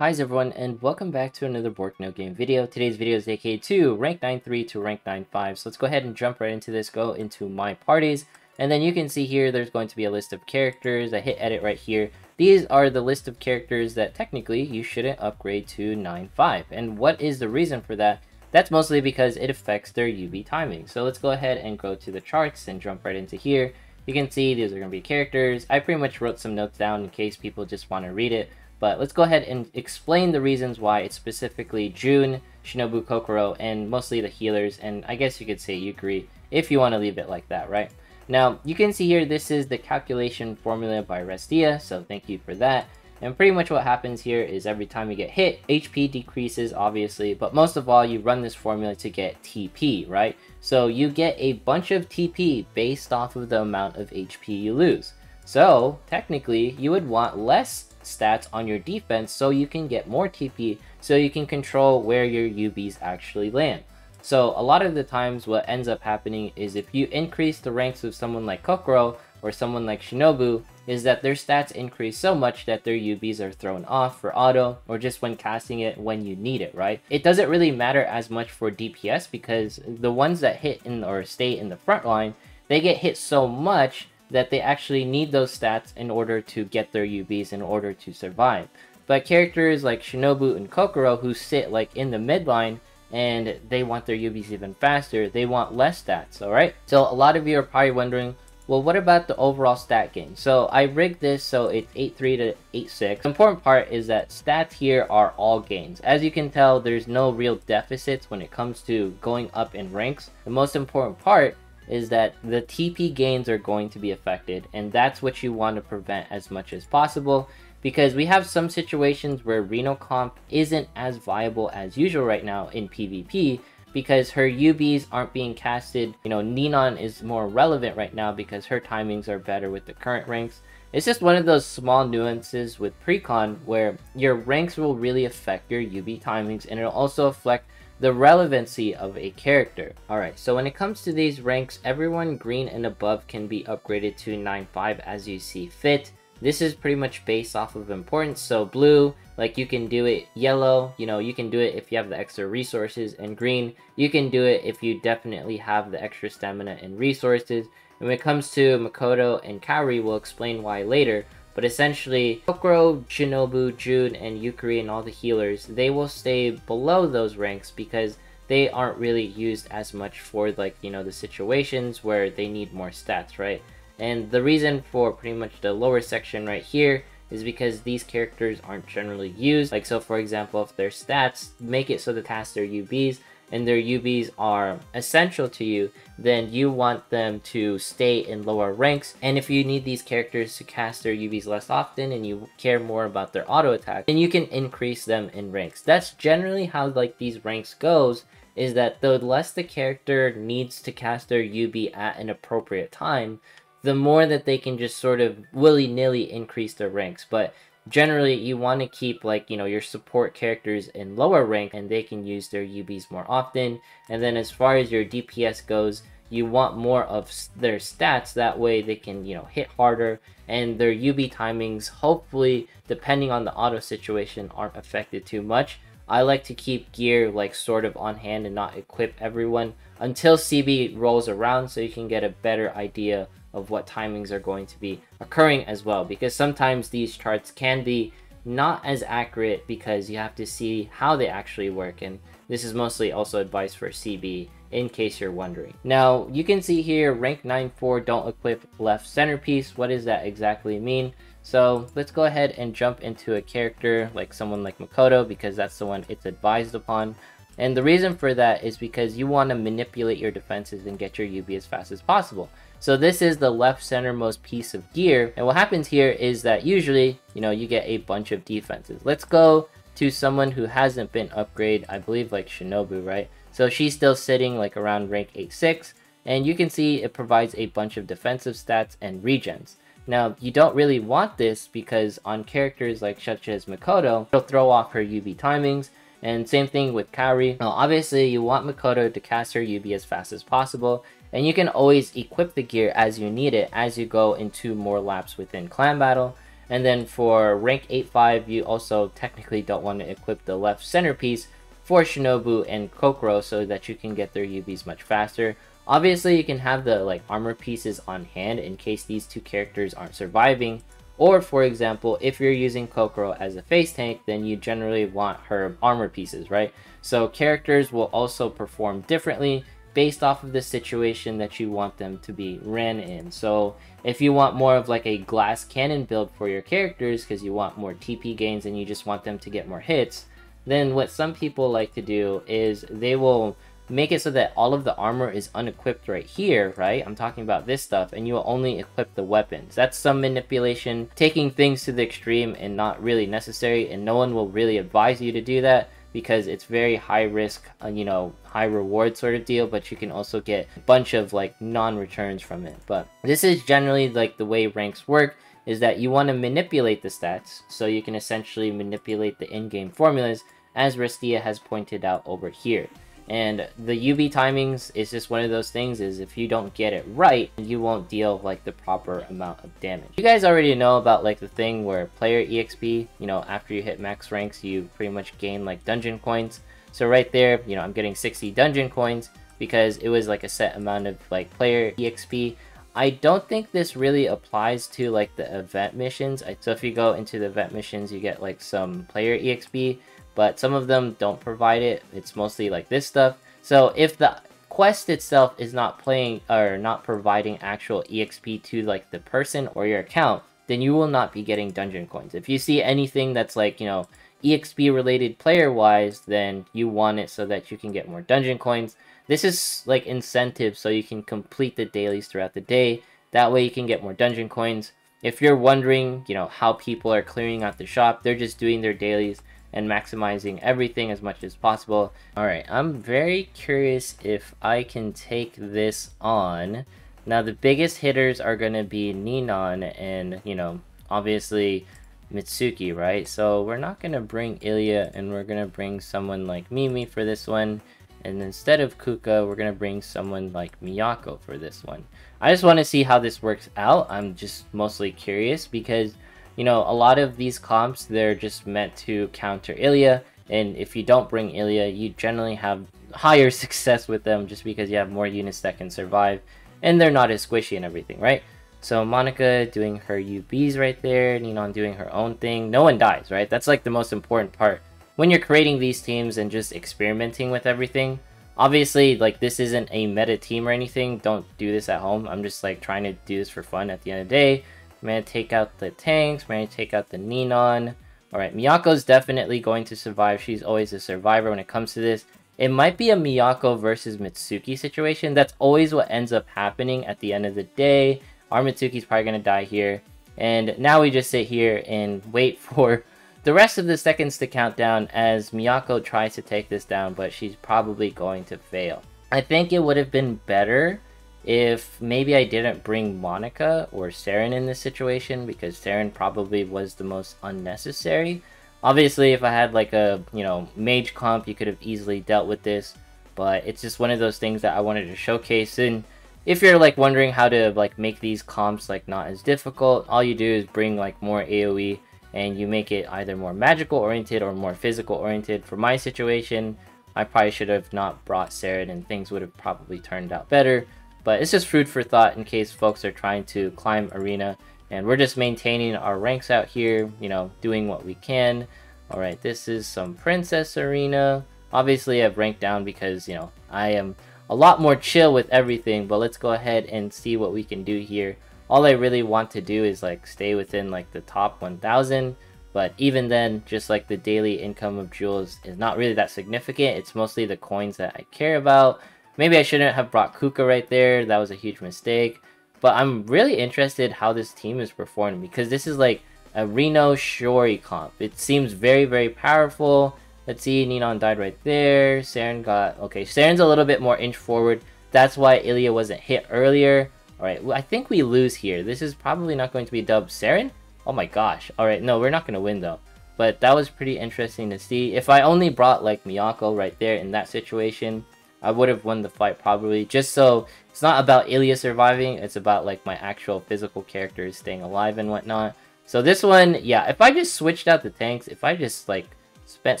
Hi everyone, and welcome back to another Bork No Game video. Today's video is dedicated to rank 9.3 to rank 9.5. So let's go ahead and jump right into this, go into my parties. And then you can see here there's going to be a list of characters. I hit edit right here. These are the list of characters that technically you shouldn't upgrade to 9.5. And what is the reason for that? That's mostly because it affects their UB timing. So let's go ahead and go to the charts and jump right into here. You can see these are going to be characters. I pretty much wrote some notes down in case people just want to read it. But let's go ahead and explain the reasons why it's specifically June, Shinobu, Kokoro, and mostly the healers, and I guess you could say Yukari if you want to leave it like that, right? Now, you can see here this is the calculation formula by Restia, so thank you for that. And pretty much what happens here is every time you get hit, HP decreases, obviously, but most of all, you run this formula to get TP, right? So you get a bunch of TP based off of the amount of HP you lose. So, technically, you would want less stats on your defense so you can get more TP, so you can control where your UBs actually land. So a lot of the times what ends up happening is if you increase the ranks of someone like Kokoro or someone like Shinobu, is that their stats increase so much that their UBs are thrown off for auto or just when casting it when you need it, right? It doesn't really matter as much for DPS because the ones that hit in or stay in the front line, they get hit so much that they actually need those stats in order to get their UBs in order to survive. But characters like Shinobu and Kokoro who sit like in the midline and they want their UBs even faster, they want less stats, alright? So a lot of you are probably wondering, well, what about the overall stat gain? So I rigged this so it's 8.3 to 8.6. The important part is that stats here are all gains. As you can tell, there's no real deficits when it comes to going up in ranks. The most important part is that the TP gains are going to be affected, and that's what you want to prevent as much as possible, because we have some situations where Reno Comp isn't as viable as usual right now in PvP because her UBs aren't being casted. You know, Ninon is more relevant right now because her timings are better with the current ranks. It's just one of those small nuances with Priconne where your ranks will really affect your UB timings, and it'll also affect the relevancy of a character. Alright, so when it comes to these ranks, everyone green and above can be upgraded to 9.5 as you see fit. This is pretty much based off of importance. So blue, like you can do it. Yellow, you know, you can do it if you have the extra resources. And green, you can do it if you definitely have the extra stamina and resources. And when it comes to Makoto and Kaori, we'll explain why later. But essentially, Kokoro, Shinobu, June, and Yukari and all the healers, they will stay below those ranks because they aren't really used as much for, like, you know, the situations where they need more stats, right? And the reason for pretty much the lower section right here is because these characters aren't generally used. Like, so for example, if their stats make it so to cast their UBs, and their UBs are essential to you, then you want them to stay in lower ranks. And if you need these characters to cast their UBs less often and you care more about their auto attack, then you can increase them in ranks. That's generally how like these ranks goes, is that the less the character needs to cast their UB at an appropriate time, the more that they can just sort of willy-nilly increase their ranks. But generally, you want to keep, like, you know, your support characters in lower rank and they can use their UBs more often. And then as far as your DPS goes, you want more of their stats. That way they can, you know, hit harder and their UB timings, hopefully, depending on the auto situation, aren't affected too much. I like to keep gear like sort of on hand and not equip everyone until CB rolls around so you can get a better idea of what timings are going to be occurring as well, because sometimes these charts can be not as accurate because you have to see how they actually work, and this is mostly also advice for CB in case you're wondering. Now you can see here rank 9.4 don't equip left centerpiece. What does that exactly mean? So let's go ahead and jump into a character like someone like Makoto because that's the one it's advised upon. And the reason for that is because you want to manipulate your defenses and get your UB as fast as possible. So this is the left centermost piece of gear. And what happens here is that usually, you know, you get a bunch of defenses. Let's go to someone who hasn't been upgraded, I believe like Shinobu, right? So she's still sitting like around rank 8.6. And you can see it provides a bunch of defensive stats and regens. Now, you don't really want this because on characters like such as Makoto, it'll throw off her UB timings. And same thing with Kaori. Now, obviously, you want Makoto to cast her UB as fast as possible, and you can always equip the gear as you need it as you go into more laps within clan battle. And then for rank 8-5, you also technically don't want to equip the left centerpiece for Shinobu and Kokoro so that you can get their UBs much faster. Obviously, you can have the like armor pieces on hand in case these two characters aren't surviving. Or for example, if you're using Kokoro as a face tank, then you generally want her armor pieces, right? So characters will also perform differently based off of the situation that you want them to be ran in. So if you want more of like a glass cannon build for your characters because you want more TP gains and you just want them to get more hits, then what some people like to do is they will make it so that all of the armor is unequipped right here, right? I'm talking about this stuff, and you will only equip the weapons. That's some manipulation, taking things to the extreme and not really necessary, and no one will really advise you to do that because it's very high risk, you know, high reward sort of deal, but you can also get a bunch of like non-returns from it. But this is generally like the way ranks work, is that you want to manipulate the stats, so you can essentially manipulate the in-game formulas, as Restia has pointed out over here. And the UB timings is just one of those things, is if you don't get it right, you won't deal like the proper amount of damage. You guys already know about like the thing where player EXP, you know, after you hit max ranks, you pretty much gain like dungeon coins. So right there, you know, I'm getting 60 dungeon coins because it was like a set amount of like player EXP. I don't think this really applies to like the event missions. So if you go into the event missions, you get like some player EXP, but some of them don't provide it. It's mostly like this stuff. So if the quest itself is not playing or not providing actual EXP to like the person or your account, then you will not be getting dungeon coins. If you see anything that's like, you know, EXP related player wise, then you want it so that you can get more dungeon coins. This is like incentive so you can complete the dailies throughout the day. That way you can get more dungeon coins. If you're wondering, you know, how people are clearing out the shop, they're just doing their dailies and maximizing everything as much as possible. Alright, I'm very curious if I can take this on. Now the biggest hitters are going to be Ninon and, you know, obviously Mitsuki, right? So we're not going to bring Ilya, and we're going to bring someone like Mimi for this one. And instead of Kuka, we're going to bring someone like Miyako for this one. I just want to see how this works out. I'm just mostly curious because, you know, a lot of these comps, they're just meant to counter Ilya, and if you don't bring Ilya, you generally have higher success with them just because you have more units that can survive, and they're not as squishy and everything, right? So Monica doing her UBs right there, Ninon doing her own thing. No one dies, right? That's like the most important part. When you're creating these teams and just experimenting with everything, obviously, like, this isn't a meta team or anything. Don't do this at home. I'm just like trying to do this for fun at the end of the day. I'm going to take out the tanks. I'm going to take out the Ninon. Alright, Miyako's definitely going to survive. She's always a survivor when it comes to this. It might be a Miyako versus Mitsuki situation. That's always what ends up happening at the end of the day. Our Mitsuki's probably going to die here. And now we just sit here and wait for the rest of the seconds to count down as Miyako tries to take this down, but she's probably going to fail. I think it would have been better if maybe I didn't bring Monica or Saren in this situation, because Saren probably was the most unnecessary. Obviously, if I had like a, you know, mage comp, you could have easily dealt with this, but it's just one of those things that I wanted to showcase. And if you're like wondering how to like make these comps like not as difficult, all you do is bring like more AoE and you make it either more magical oriented or more physical oriented. For my situation, I probably should have not brought Saren and things would have probably turned out better. But it's just food for thought in case folks are trying to climb arena. And we're just maintaining our ranks out here, you know, doing what we can. Alright, this is some Princess Arena. Obviously, I've ranked down because, you know, I am a lot more chill with everything. But let's go ahead and see what we can do here. All I really want to do is, like, stay within, like, the top 1,000. But even then, just like the daily income of jewels is not really that significant. It's mostly the coins that I care about. Maybe I shouldn't have brought Kuka right there. That was a huge mistake. But I'm really interested how this team is performing, because this is like a Reno Shori comp. It seems very, very powerful. Let's see, Ninon died right there. Saren got... Okay, Saren's a little bit more inch forward. That's why Ilya wasn't hit earlier. Alright, I think we lose here. This is probably not going to be a dub. Saren? Oh my gosh. Alright, no, we're not going to win though. But that was pretty interesting to see. If I only brought like Miyako right there in that situation, I would have won the fight probably. Just so it's not about Ilya surviving, it's about like my actual physical characters staying alive and whatnot. So this one, yeah, if I just switched out the tanks, if I just like spent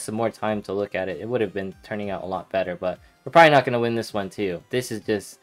some more time to look at it, it would have been turning out a lot better. But we're probably not going to win this one too. This is just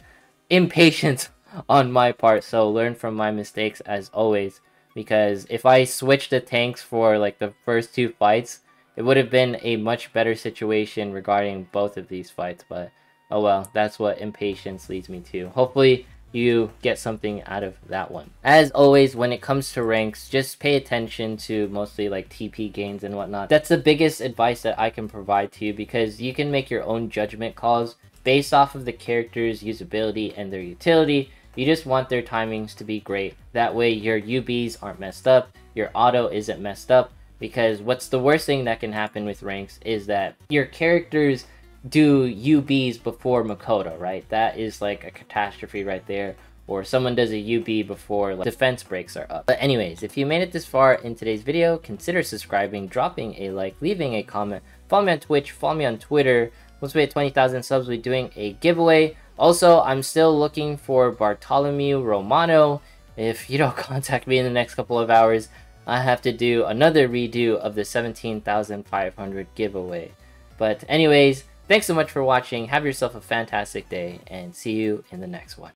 impatience on my part, so learn from my mistakes as always, because if I switched the tanks for like the first 2 fights, it would have been a much better situation regarding both of these fights. But oh well, that's what impatience leads me to. Hopefully you get something out of that one. As always, when it comes to ranks, just pay attention to mostly like TP gains and whatnot. That's the biggest advice that I can provide to you, because you can make your own judgment calls based off of the character's usability and their utility. You just want their timings to be great. That way your UBs aren't messed up, your auto isn't messed up, because what's the worst thing that can happen with ranks is that your characters do UBs before Makoto, right? That is like a catastrophe right there. Or someone does a UB before like, defense breaks are up. But anyways, if you made it this far in today's video, consider subscribing, dropping a like, leaving a comment, follow me on Twitch, follow me on Twitter. Once we hit 20,000 subs, we'll be doing a giveaway. Also, I'm still looking for Bartholomew Romano. If you don't contact me in the next couple of hours, I have to do another redo of the 17,500 giveaway. But anyways, thanks so much for watching. Have yourself a fantastic day, and see you in the next one.